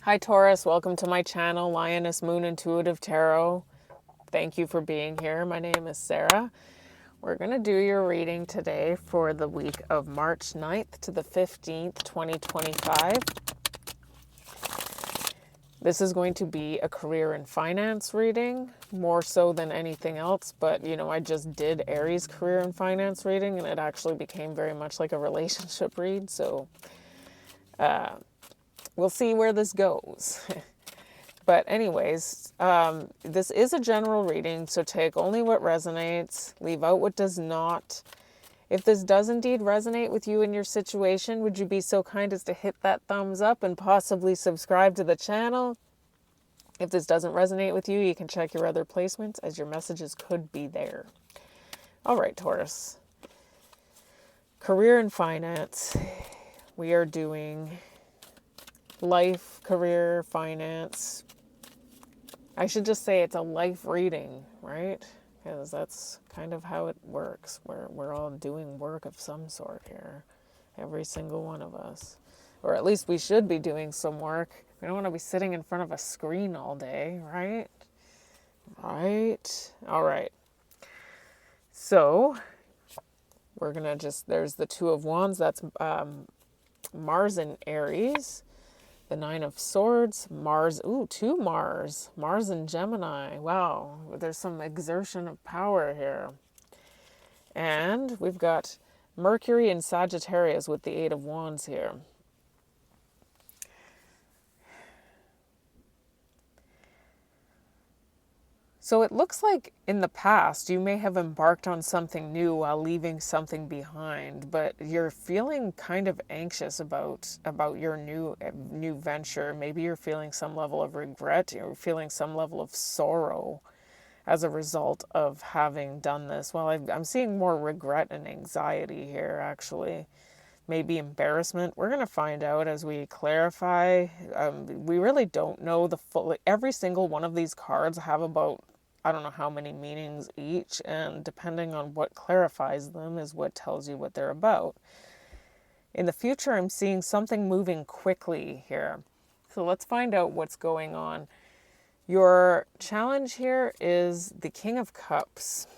Hi Taurus, welcome to my channel, Lioness Moon Intuitive Tarot. Thank you for being here. My name is Sarah. We're going to do your reading today for the week of March 9th to the 15th, 2025. This is going to be a career and finance reading, more so than anything else, but I just did Aries career and finance reading and it actually became very much like a relationship read, so we'll see where this goes. But anyways, this is a general reading, so take only what resonates, leave out what does not. If this does indeed resonate with you in your situation, would you be so kind as to hit that thumbs up and possibly subscribe to the channel? If this doesn't resonate with you, you can check your other placements as your messages could be there. All right, Taurus. Career and finance. We are doing life, career, finance. I should just say it's a life reading, right? Because that's kind of how it works. We're all doing work of some sort here. Every single one of us. Or at least we should be doing some work. We don't want to be sitting in front of a screen all day, right? Right? All right. So, we're going to there's the Two of Wands. That's Mars in Aries. The Nine of Swords, Mars, two Mars in Gemini. Wow, there's some exertion of power here. And we've got Mercury in Sagittarius with the Eight of Wands here. So it looks like in the past you may have embarked on something new while leaving something behind, but you're feeling kind of anxious about your new venture. Maybe you're feeling some level of regret, you're feeling some level of sorrow as a result of having done this. Well, I'm seeing more regret and anxiety here, actually. Maybe embarrassment. We're going to find out as we clarify. We really don't know the full. Every single one of these cards have about, I don't know how many meanings each, and depending on what clarifies them is what tells you what they're about. In the future, I'm seeing something moving quickly here. So let's find out what's going on. Your challenge here is the King of Cups.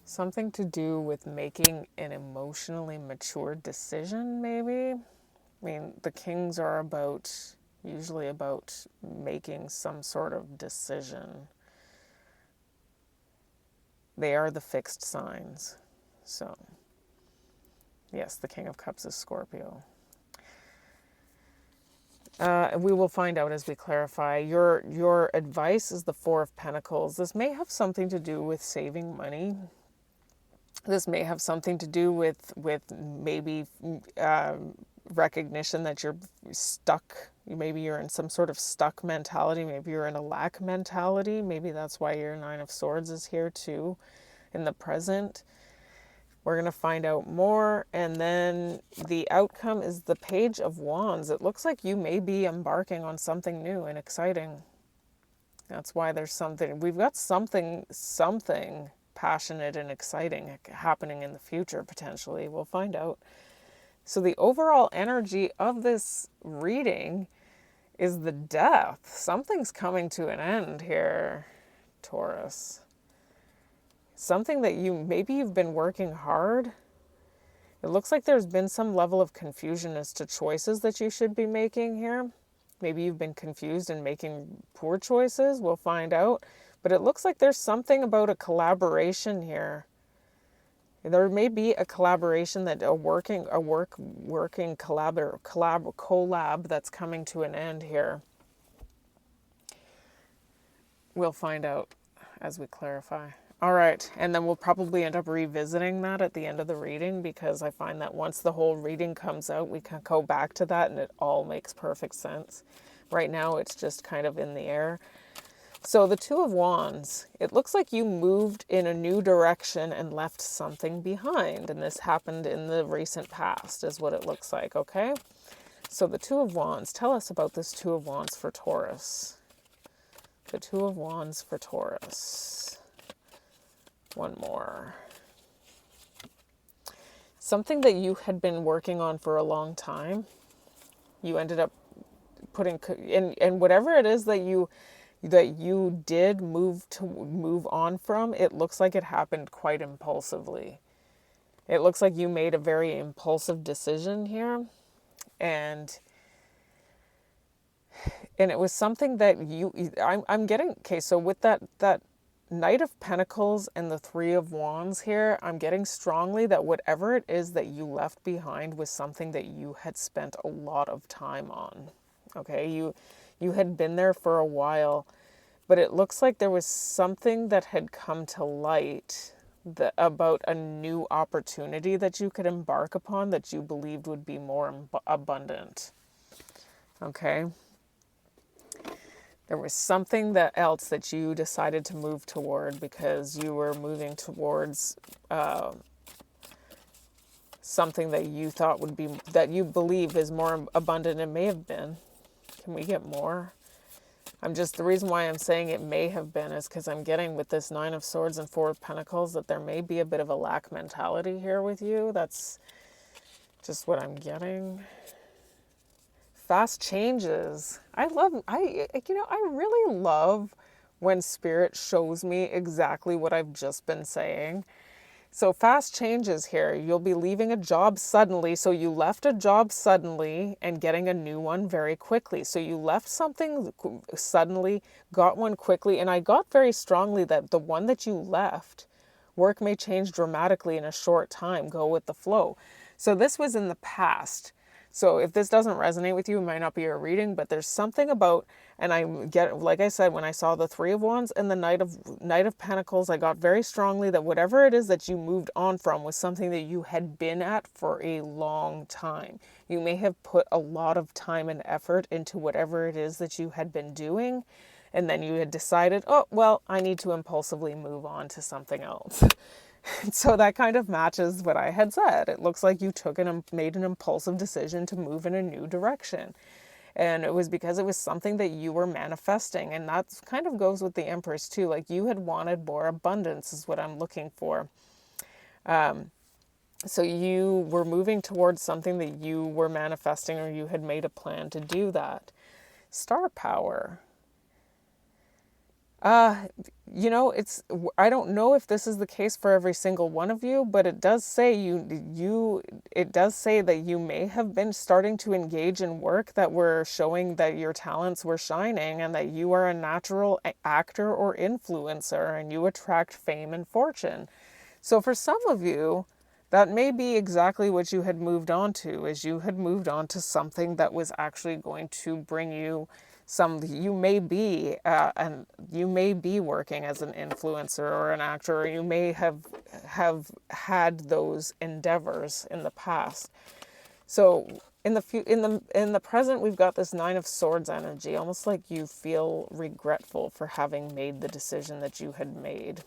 Something to do with making an emotionally mature decision, maybe? I mean, the kings are usually about making some sort of decision. They are the fixed signs. So, yes, the King of Cups is Scorpio. We will find out as we clarify. Your advice is the Four of Pentacles. This may have something to do with saving money. This may have something to do with maybe recognition that you're stuck. Maybe you're in some sort of stuck mentality. Maybe you're in a lack mentality. Maybe that's why your Nine of Swords is here too in the present. We're going to find out more. And then the outcome is the Page of Wands. It looks like you may be embarking on something new and exciting. That's why there's something. We've got something passionate and exciting happening in the future, potentially. We'll find out. So the overall energy of this reading is the Death. Something's coming to an end here, Taurus. Something that you've been working hard. It looks like there's been some level of confusion as to choices that you should be making here. Maybe you've been confused and making poor choices. We'll find out. But it looks like there's something about a collaboration here. There may be a collaboration that working collab that's coming to an end here. We'll find out as we clarify. All right, and then we'll probably end up revisiting that at the end of the reading, because I find that once the whole reading comes out, we can go back to that and it all makes perfect sense. Right now, it's just kind of in the air. So the Two of Wands, it looks like you moved in a new direction and left something behind. And this happened in the recent past is what it looks like, okay? So the Two of Wands, tell us about this Two of Wands for Taurus. The Two of Wands for Taurus. One more. Something that you had been working on for a long time. You ended up putting, and whatever it is that you did move on from, it looks like it happened quite impulsively. It looks like you made a very impulsive decision here, and it was something that I'm getting. Okay, so with that Knight of Pentacles and the Three of Wands here, I'm getting strongly that whatever it is that you left behind was something that you had spent a lot of time on. Okay, you had been there for a while, but it looks like there was something that had come to light about a new opportunity that you could embark upon that you believed would be more abundant. Okay. There was something else that you decided to move toward because you were moving towards something that you thought would be, that you believe is more abundant. It may have been. Can we get more? The reason why I'm saying it may have been is because I'm getting with this Nine of Swords and Four of Pentacles that there may be a bit of a lack mentality here with you. That's just what I'm getting. Fast changes. I really love when Spirit shows me exactly what I've just been saying. So fast changes here. You'll be leaving a job suddenly. So you left a job suddenly and getting a new one very quickly. So you left something suddenly, got one quickly. And I got very strongly that the one that you left, work may change dramatically in a short time. Go with the flow. So this was in the past. So if this doesn't resonate with you, it might not be your reading, but there's something about, and like I said, when I saw the Three of Wands and the Knight of Pentacles, I got very strongly that whatever it is that you moved on from was something that you had been at for a long time. You may have put a lot of time and effort into whatever it is that you had been doing, and then you had decided, oh, well, I need to impulsively move on to something else. So that kind of matches what I had said. It looks like you made an impulsive decision to move in a new direction. And it was because it was something that you were manifesting. And that kind of goes with the Empress too. Like you had wanted more abundance is what I'm looking for. So you were moving towards something that you were manifesting, or you had made a plan to do that. Star power. I don't know if this is the case for every single one of you, but it does say it does say that you may have been starting to engage in work that were showing that your talents were shining and that you are a natural actor or influencer and you attract fame and fortune. So for some of you, that may be exactly what you had moved on to, is you had moved on to something that was actually going to bring you you may be working as an influencer or an actor, or you may have had those endeavors in the past. So in the present, we've got this Nine of Swords energy, almost like you feel regretful for having made the decision that you had made.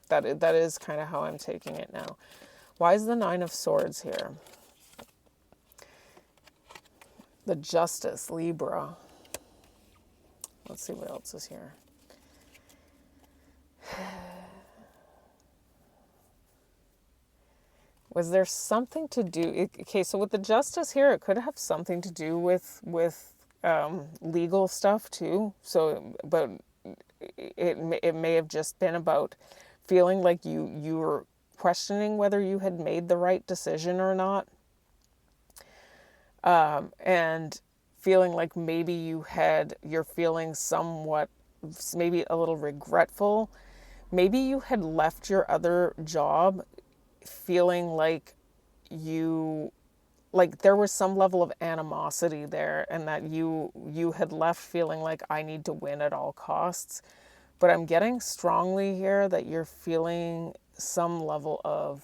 That is kind of how I'm taking it now. Why is the Nine of Swords here? The Justice, Libra. Let's see what else is here. Was there something to do? Okay, so with the Justice here, it could have something to do with legal stuff too. So, but it may have just been about feeling like you were questioning whether you had made the right decision or not, and feeling like maybe you're feeling somewhat, maybe a little regretful. Maybe you had left your other job feeling like there was some level of animosity there, and that you had left feeling like, I need to win at all costs. But I'm getting strongly here that you're feeling some level of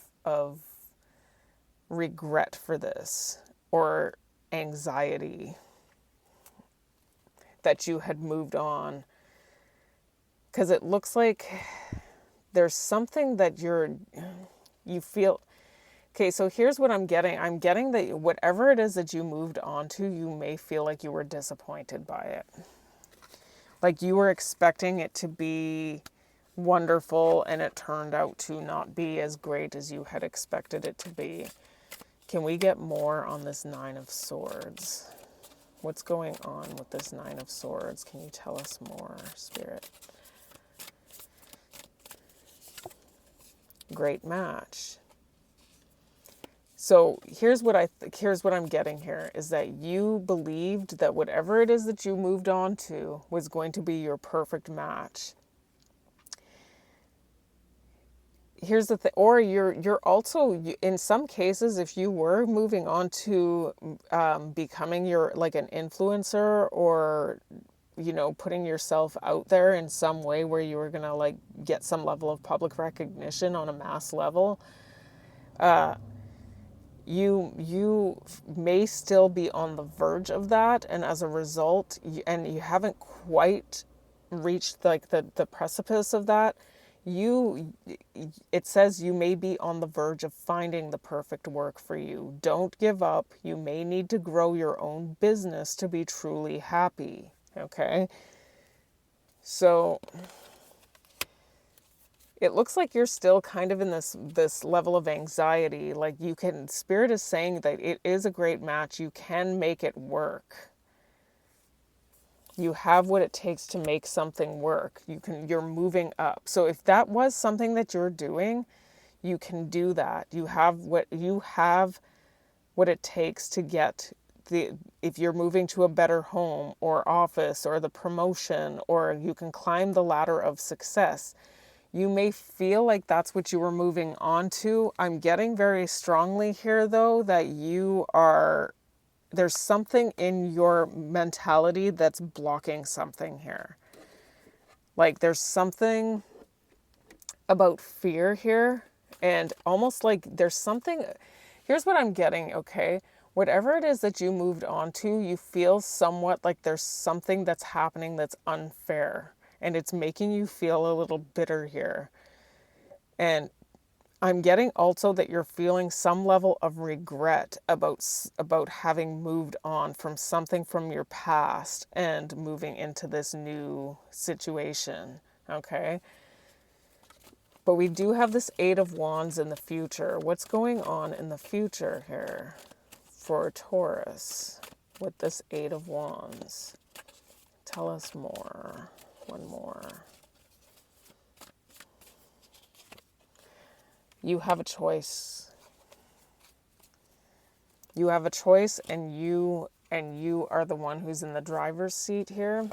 regret for this, or anxiety that you had moved on. Because it looks like there's something that you feel. Okay, so here's what I'm getting. I'm getting that whatever it is that you moved on to, you may feel like you were disappointed by it. Like you were expecting it to be wonderful and it turned out to not be as great as you had expected it to be. Can we get more on this Nine of Swords? What's going on with this Nine of Swords? Can you tell us more, Spirit? Great match. So here's what I'm getting here is that you believed that whatever it is that you moved on to was going to be your perfect match. Here's the thing, or you're also, in some cases, if you were moving on to becoming like an influencer, or putting yourself out there in some way where you were gonna like get some level of public recognition on a mass level, you may still be on the verge of that, and as a result, and you haven't quite reached like the precipice of that. It says you may be on the verge of finding the perfect work for you. Don't give up. You may need to grow your own business to be truly happy. Okay? So it looks like you're still kind of in this level of anxiety. Like Spirit is saying that it is a great match. You can make it work. You have what it takes to make something work. You're moving up. So if that was something that you're doing, you can do that. You have what it takes to get if you're moving to a better home or office or the promotion, or you can climb the ladder of success. You may feel like that's what you were moving on to. I'm getting very strongly here though that there's something in your mentality that's blocking something here. Like there's something about fear here, and almost like there's something, here's what I'm getting, okay? Whatever it is that you moved on to, you feel somewhat like there's something that's happening that's unfair, and it's making you feel a little bitter here. And I'm getting also that you're feeling some level of regret about having moved on from something from your past and moving into this new situation, okay? But we do have this Eight of Wands in the future. What's going on in the future here for Taurus with this Eight of Wands? Tell us more. One more. You have a choice. You have a choice, and you are the one who's in the driver's seat here.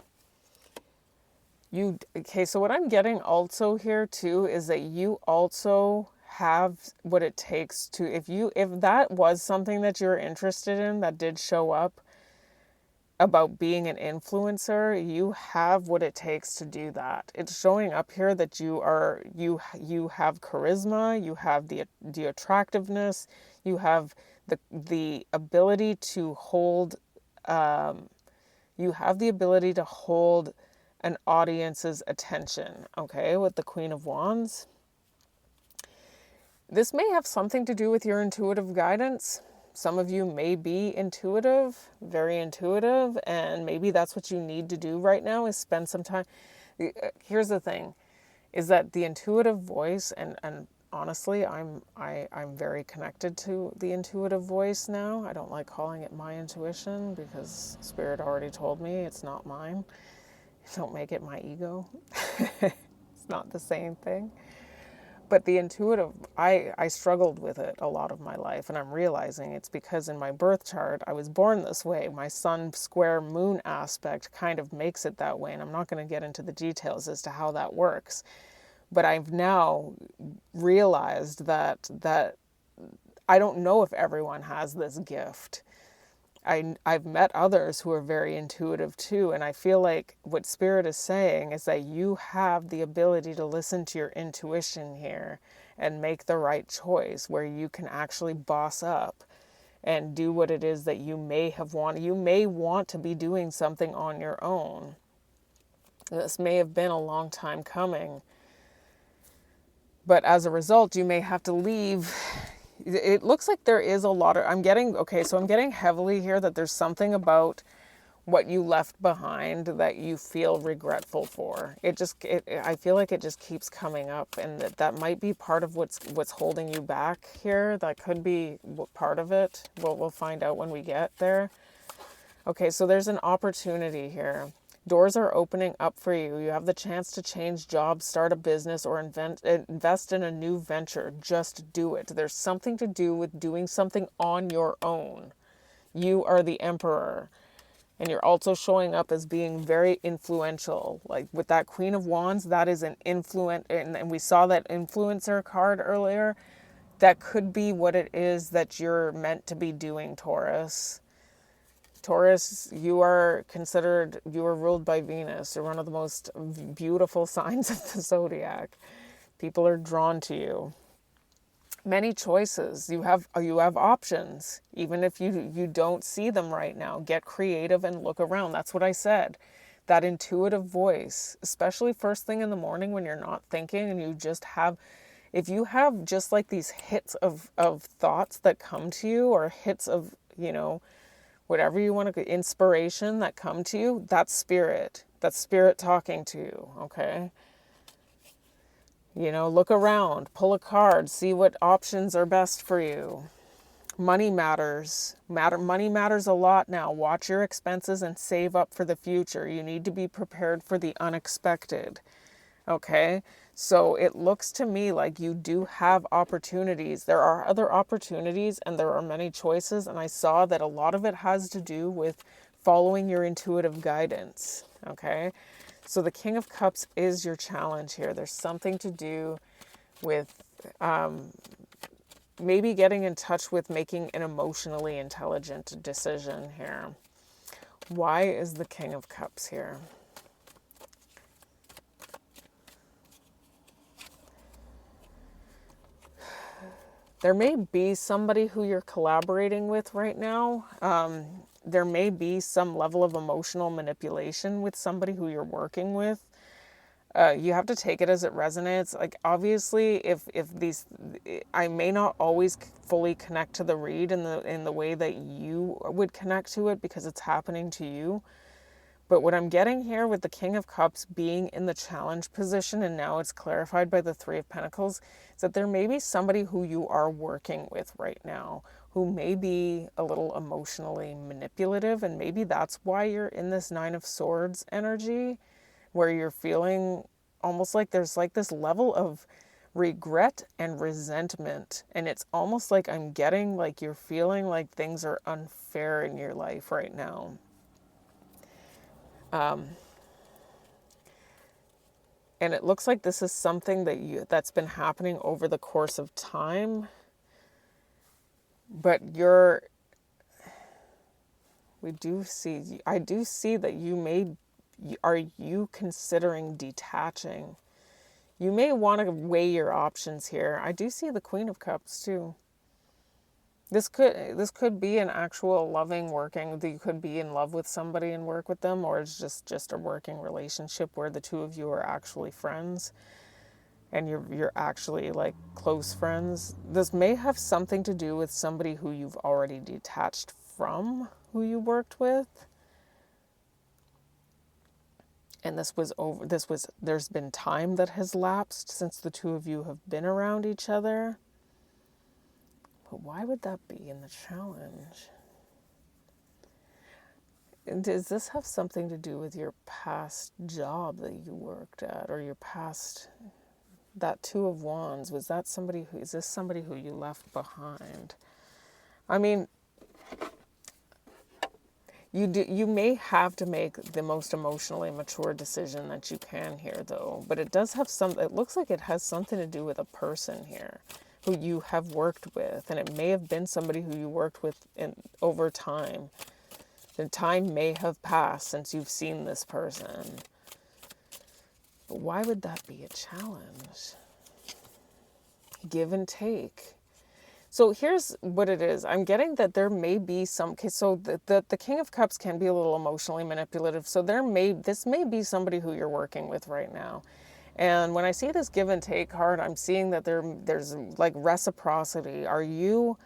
Okay, so what I'm getting also here too is that you also have what it takes to, if that was something that you're interested in that did show up about being an influencer, you have what it takes to do that. It's showing up here that you have charisma, you have the attractiveness, you have the ability to hold you have the ability to hold an audience's attention, okay, with the Queen of Wands. This may have something to do with your intuitive guidance. Some of you may be intuitive, very intuitive, and maybe that's what you need to do right now is spend some time. Here's the thing, is that the intuitive voice, and honestly, I'm very connected to the intuitive voice now. I don't like calling it my intuition because Spirit already told me it's not mine. Don't make it my ego. It's not the same thing. But the intuitive, I struggled with it a lot of my life, and I'm realizing it's because in my birth chart, I was born this way. My sun square moon aspect kind of makes it that way, and I'm not going to get into the details as to how that works. But I've now realized that I don't know if everyone has this gift. I've met others who are very intuitive too, and I feel like what Spirit is saying is that you have the ability to listen to your intuition here and make the right choice where you can actually boss up and do what it is that you may have wanted. You may want to be doing something on your own. This may have been a long time coming, but as a result, you may have to leave. It looks like there is a lot of, I'm getting heavily here that there's something about what you left behind that you feel regretful for. I feel like it just keeps coming up, and that might be part of what's holding you back here. That could be part of it. We'll find out when we get there. Okay, so there's an opportunity here. Doors are opening up for you. You have the chance to change jobs, start a business, or invest in a new venture. Just do it. There's something to do with doing something on your own. You are the emperor. And you're also showing up as being very influential. Like with that Queen of Wands, that is an influence. And we saw that influencer card earlier. That could be what it is that you're meant to be doing, Taurus. Taurus, you are ruled by Venus. You're one of the most beautiful signs of the zodiac. People are drawn to you. Many choices. You have options. Even if you don't see them right now, get creative and look around. That's what I said. That intuitive voice, especially first thing in the morning when you're not thinking and you just have, if you have just like these hits of thoughts that come to you, or hits of, whatever you want to, inspiration that come to you, that's spirit. That's spirit talking to you, okay? Look around, pull a card, see what options are best for you. Money matters. Money matters a lot now. Watch your expenses and save up for the future. You need to be prepared for the unexpected, okay? So it looks to me like you do have opportunities. There are other opportunities and there are many choices. And I saw that a lot of it has to do with following your intuitive guidance. Okay. So the King of Cups is your challenge here. There's something to do with maybe getting in touch with making an emotionally intelligent decision here. Why is the King of Cups here? There may be somebody who you're collaborating with right now. There may be some level of emotional manipulation with somebody who you're working with. You have to take it as it resonates. Like, obviously, if these, I may not always fully connect to the read in the way that you would connect to it because it's happening to you. But what I'm getting here with the King of Cups being in the challenge position, and now it's clarified by the Three of Pentacles, is that there may be somebody who you are working with right now who may be a little emotionally manipulative, and maybe that's why you're in this Nine of Swords energy, where you're feeling almost like there's like this level of regret and resentment. And it's almost like I'm getting like you're feeling like things are unfair in your life right now. And it looks like this is something that's been happening over the course of time. But I do see that are you considering detaching? You may want to weigh your options here. I do see the Queen of Cups too. This could be an actual loving working. You could be in love with somebody and work with them, or it's just a working relationship where the two of you are actually friends and you're actually like close friends. This may have something to do with somebody who you've already detached from, who you worked with. And there's been time that has lapsed since the two of you have been around each other. But why would that be in the challenge? And does this have something to do with your past job that you worked at, or your past, that Two of Wands? Is this somebody who you left behind? I mean, you may have to make the most emotionally mature decision that you can here, though. But it looks like it has something to do with a person here who you have worked with, and it may have been somebody who you worked with over time. The time may have passed since you've seen this person. But why would that be a challenge? Give and take. So here's what it is. I'm getting that there may be so the King of Cups can be a little emotionally manipulative. So this may be somebody who you're working with right now. And when I see this give and take card, I'm seeing that there's like reciprocity. Are you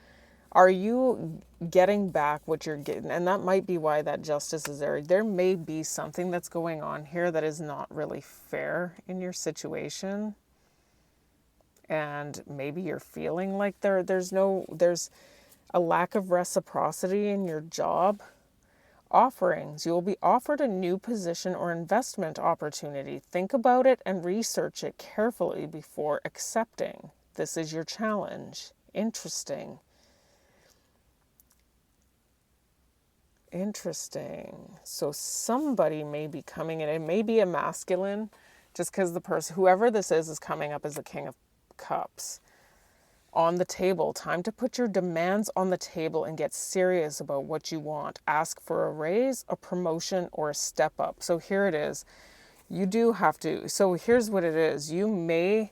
getting back what you're getting? And that might be why that justice is there. There may be something that's going on here that is not really fair in your situation. And maybe you're feeling like there's a lack of reciprocity in your job. Offerings. You will be offered a new position or investment opportunity. Think about it and research it carefully before accepting. This is your challenge. Interesting. Interesting. So somebody may be coming in. It may be a masculine, just because the person, whoever this is coming up as the King of Cups. On the table. Time to put your demands on the table and get serious about what you want. Ask for a raise, a promotion, or a step up. So here it is. You do have to. So here's what it is. You may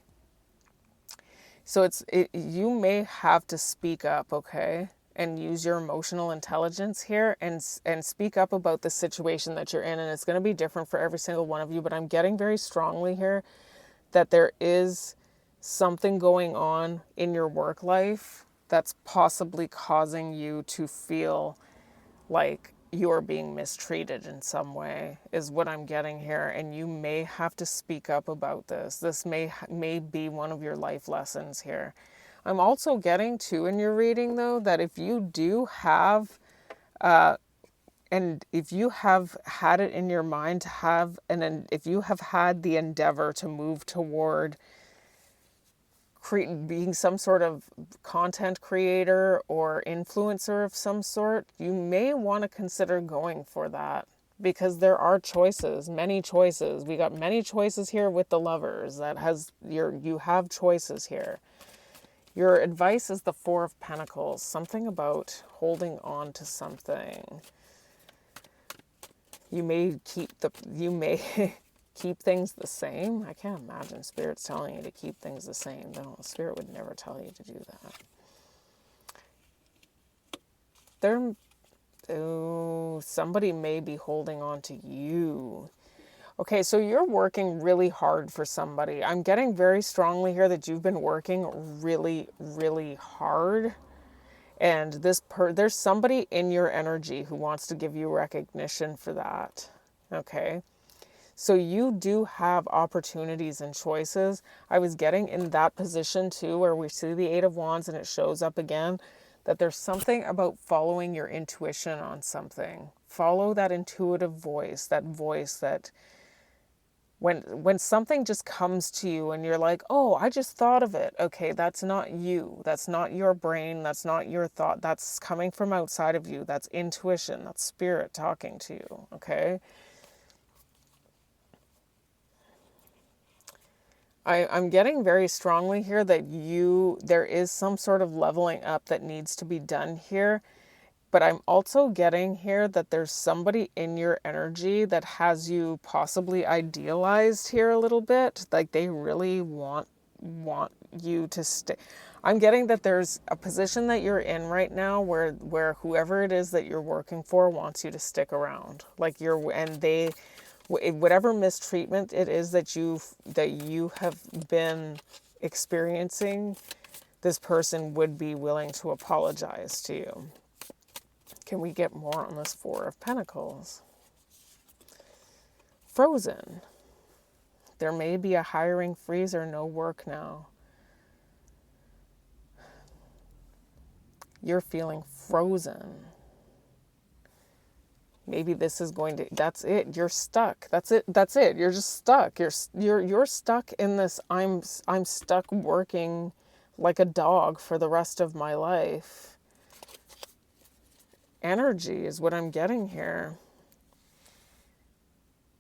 have to speak up, okay? And use your emotional intelligence here and speak up about the situation that you're in. And it's going to be different for every single one of you, but I'm getting very strongly here that there is something going on in your work life that's possibly causing you to feel like you're being mistreated in some way, is what I'm getting here. And you may have to speak up about this. This may be one of your life lessons here. I'm also getting too in your reading, though, that if you do have and if you have had it in your mind to have, and if you have had the endeavor to move toward being some sort of content creator or influencer of some sort, you may want to consider going for that, because there are choices, many choices. We got many choices here with the Lovers. You have choices here. Your advice is the Four of Pentacles, something about holding on to something. You may keep keep things the same. I can't imagine Spirit's telling you to keep things the same. No, Spirit would never tell you to do that. Somebody may be holding on to you. Okay, so you're working really hard for somebody. I'm getting very strongly here that you've been working really, really hard. And there's somebody in your energy who wants to give you recognition for that. Okay? So you do have opportunities and choices. I was getting in that position too, where we see the Eight of Wands and it shows up again, that there's something about following your intuition on something. Follow that intuitive voice that when something just comes to you and you're like, oh, I just thought of it. Okay, that's not you. That's not your brain. That's not your thought. That's coming from outside of you. That's intuition. That's Spirit talking to you. Okay? I'm getting very strongly here that there is some sort of leveling up that needs to be done here. But I'm also getting here that there's somebody in your energy that has you possibly idealized here a little bit. Like they really want you to stay. I'm getting that there's a position that you're in right now where whoever it is that you're working for wants you to stick around. Like whatever mistreatment it is that you have been experiencing, this person would be willing to apologize to you. Can we get more on this Four of Pentacles? Frozen. There may be a hiring freeze or no work now. You're feeling frozen. Maybe this is that's it. You're stuck. That's it. You're just stuck. You're stuck in this I'm stuck working like a dog for the rest of my life. Energy is what I'm getting here.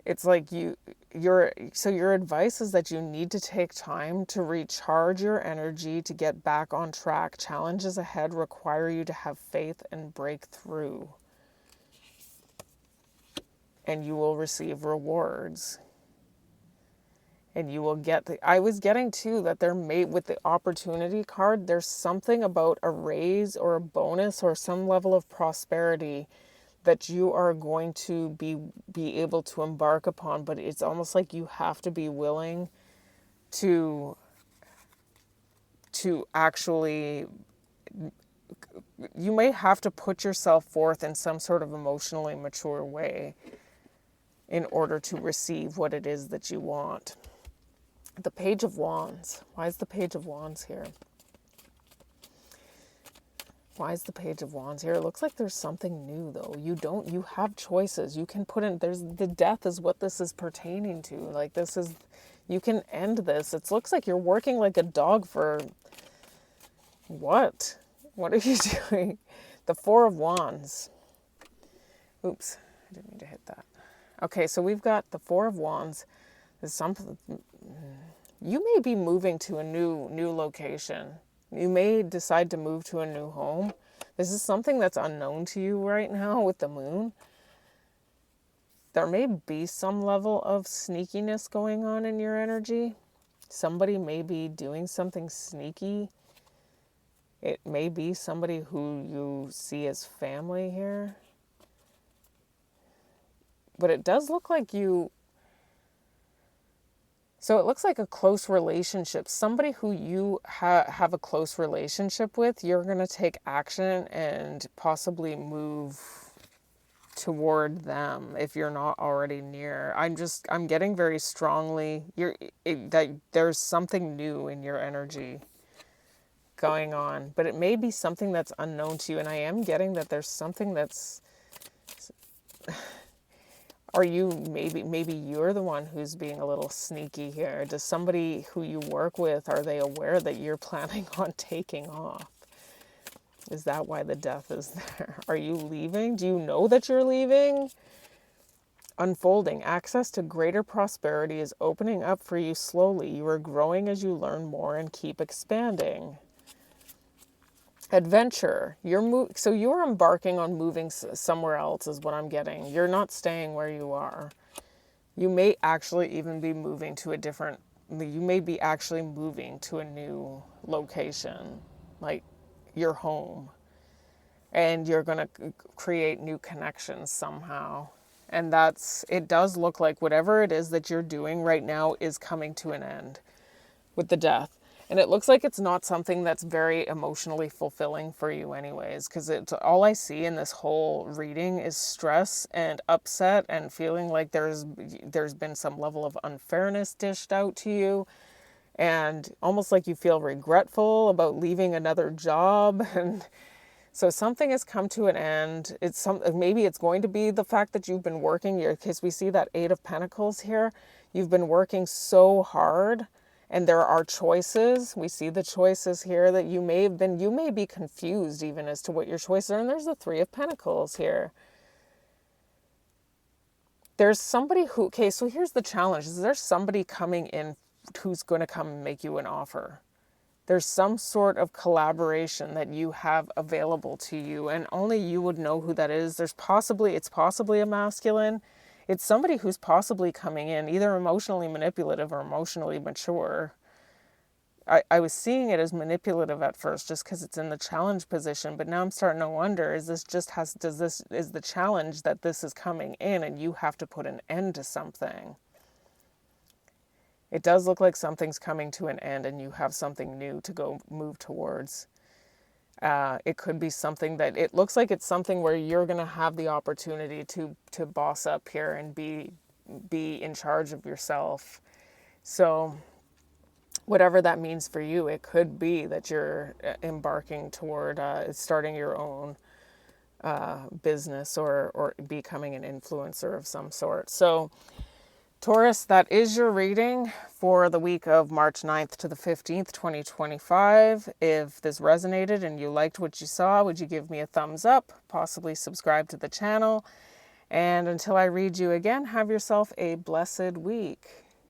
It's like your advice is that you need to take time to recharge your energy to get back on track. Challenges ahead require you to have faith and break through. And you will receive rewards. And you will get I was getting too that with the opportunity card, there's something about a raise or a bonus or some level of prosperity that you are going to be able to embark upon, but it's almost like you have to be willing to actually, you may have to put yourself forth in some sort of emotionally mature way in order to receive what it is that you want. The Page of Wands. Why is the Page of Wands here? Why is the Page of Wands here? It looks like there's something new though. You have choices. You can put in, there's the death is what this is pertaining to. Like this is, you can end this. It looks like you're working like a dog for what? What are you doing? The Four of Wands. Oops, I didn't mean to hit that. Okay, so we've got the Four of Wands. There's something, you may be moving to a new location. You may decide to move to a new home. This is something that's unknown to you right now with the moon. There may be some level of sneakiness going on in your energy. Somebody may be doing something sneaky. It may be somebody who you see as family here. But it does look like you... So it looks like a close relationship. Somebody who you have a close relationship with, you're going to take action and possibly move toward them if you're not already near. I'm getting very strongly that there's something new in your energy going on, but it may be something that's unknown to you. And I am getting that there's something that's... Are you, maybe you're the one who's being a little sneaky here. Does somebody who you work with, are they aware that you're planning on taking off? Is that why the death is there? Are you leaving? Do you know that you're leaving? Unfolding. Access to greater prosperity is opening up for you slowly. You are growing as you learn more and keep expanding. Adventure. So you're embarking on moving somewhere else is what I'm getting. You're not staying where you are. You may actually even be moving to a different... You may be actually moving to a new location, like your home. And you're going to create new connections somehow. And it does look like whatever it is that you're doing right now is coming to an end with the death. And it looks like it's not something that's very emotionally fulfilling for you anyways, because all I see in this whole reading is stress and upset and feeling like there's been some level of unfairness dished out to you, and almost like you feel regretful about leaving another job. And so something has come to an end. Maybe it's going to be the fact that you've been working, because we see that Eight of Pentacles here. You've been working so hard. And there are choices. We see the choices here that you may be confused even as to what your choices are. And there's the Three of Pentacles here. There's somebody who, okay, so here's the challenge. Is there somebody coming in who's going to come and make you an offer? There's some sort of collaboration that you have available to you, and only you would know who that is. It's possibly a masculine. It's somebody who's possibly coming in, either emotionally manipulative or emotionally mature. I was seeing it as manipulative at first just because it's in the challenge position, but now I'm starting to wonder, is the challenge that this is coming in and you have to put an end to something? It does look like something's coming to an end and you have something new to go move towards. It could be something that it looks like it's something where you're going to have the opportunity to boss up here and be in charge of yourself. So whatever that means for you, it could be that you're embarking toward starting your own business or becoming an influencer of some sort. So Taurus, that is your reading for the week of March 9th to the 15th, 2025. If this resonated and you liked what you saw, would you give me a thumbs up, possibly subscribe to the channel? And until I read you again, have yourself a blessed week.